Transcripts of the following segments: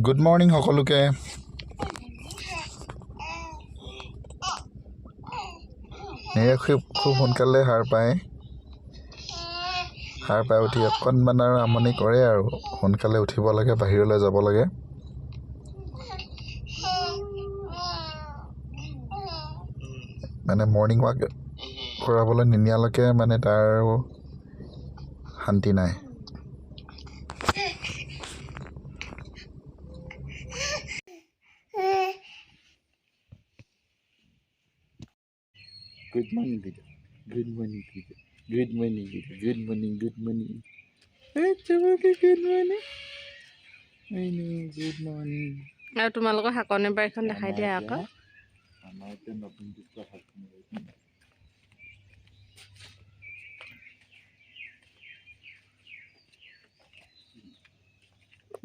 Good morning সকলোকে। খুব সোনকালে সাৰ পাই উঠি অকণমান আৰু আমনি কৰে আৰু সোনকালে উঠিব লাগে, বাহিৰলৈ যাব লাগে। মানে মৰ্ণিং ৱাক কৰাবলৈ নিনিয়ালৈকে মানে তাৰ শান্তি নাই। Good morning, Peter. Good morning, Peter. Good morning, Peter. Good morning, good morning. Good morning. I know, good morning. আৰু তোমালোকৰ শাকনি বাৰীখন দেখাই দিয়া আকৌ। আমাৰ এতিয়া নতুন কিবা শাকনি বাৰীখন।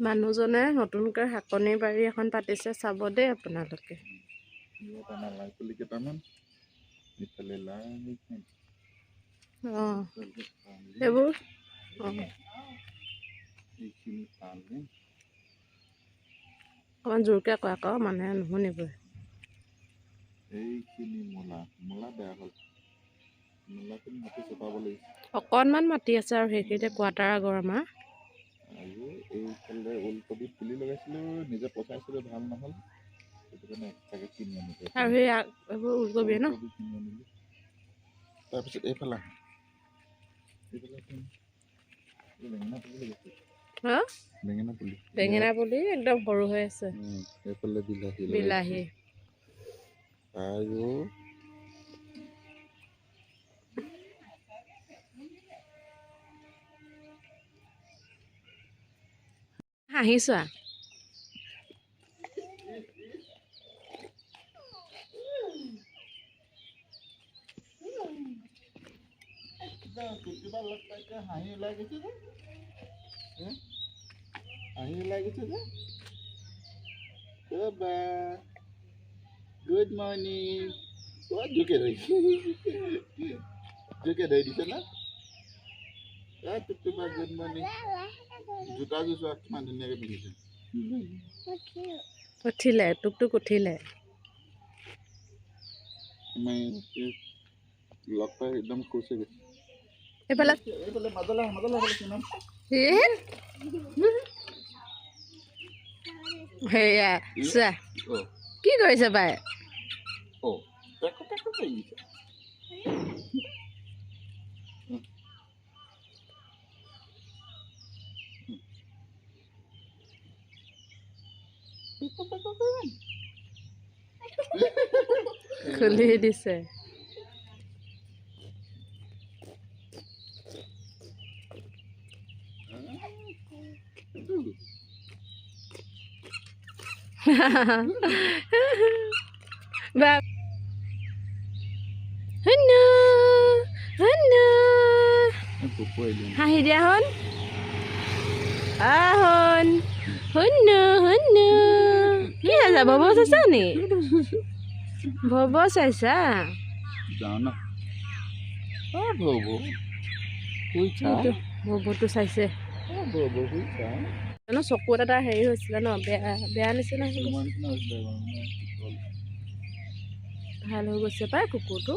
মানুহজনে নতুনকৈ শাকনি বাৰী এখন পাতিছে, চাব দেই আপোনালোকে। ইয়াত আমাৰ লাই পুলি কেইটামান, ইফালে লাই এইবোৰ এইখিনি পালে অকণমান জোৰকৈ কোৱা আকৌ, মানুহে নুশুনিবই। এইখিনি মূলা বেয়া হ'ল, মূলাখিনি মাটি চপাব লাগিছে। অকণমান মাটি আছে আৰু সেইখিনিতে কোৱাৰ্টাৰ আগৰ আমাৰ। আৰু এইফালে ওলকবি পুলি লগাইছিলোঁ, নিজে পচাইছিলোঁ, ভাল নহ'ল, সেইটো কাৰণে এক্সট্ৰাকৈ কিনি আনিলোঁ। আৰু সেই এইবোৰ ওলকবি ন। কিনি আনিলোঁ। তাৰপিছত এইফালে বেঙেনা পুলি লগাইছোঁ। হা? বেঙেনা পুলি একদম সৰু হৈ আছে। এইফালে বিলাহী আৰু হাঁহিছোৱা। কিবা লগ পাইছে, হাঁহি ওলাই গৈছে যে, হাঁহি ওলাই গৈছে যে। Good morning. জোকে ধৰিছে, জোকে ধৰি দিছে না। টুকটুকা গুড মৰ্ণিং। জোতাযোৰ চোৱা কিমান ধুনীয়াকৈ পিন্ধিছে। উঠিলে, টুকটুক উঠিলে। লগ পাই একদম খুচ হৈ গৈছে। এইফালে মাজলৈ কিমান সেয়া চোৱা কি কৰিছে বাই। খুলি দিছে। হাঁহি দিয়া হন আহন শুনো কি চাইছা, ভৱ চাইছা নি? ভৱ চাইছা? ভৱটো চাইছে। চকু এটা হেৰি হৈছিলে ন, বেয়া নিচিনা ভাল হৈ গৈছে পাই কুকুৰটো।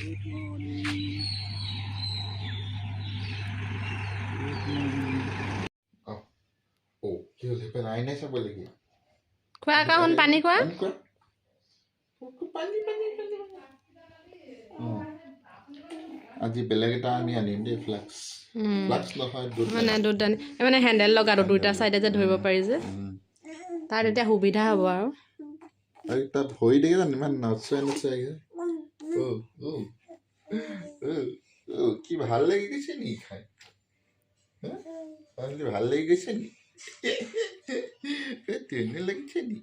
Good morning. কি হ'ল পেলাই নাই চাব লাগিব। খোৱা কাহন পানী খোৱা। আজি বেলেগ এটা আমি আনিম দেই, ফ্লাক্স নহয় মানে দুটা মানে হেণ্ডেল লগাটো দুইটা চাইডে যে ধৰিব পাৰি যে, তাত এতিয়া সুবিধা হ'ব আৰু তাত ভৰি দেখি জানো ইমান নচুৱাই কি ভাল লাগি গৈছে নি খাই, ভাল লাগি গৈছে নি, তেনে লাগিছে নি।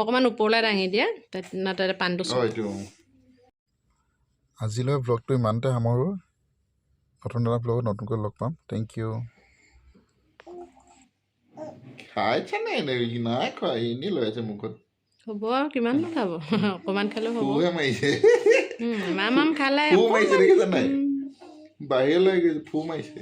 অকণমান ওপৰলৈ দাঙি দিয়া, তাতে পাণটো আজিলৈ ব্লগটো ইমানতে সামৰোঁ নতুন এটা ব্লগত নতুনকৈ লগ পাম থেংক ইউ খাইছে নে নাই খোৱা এনেই লৈ আছে মুখত হ'ব আৰু কিমাননো খাব অকণমান খালেও হ'ব ফুহে মাৰিছে মাম খালে ফু মাৰিছে দেখিছা নাই বাহিৰলৈ গৈছে ফু মাৰিছে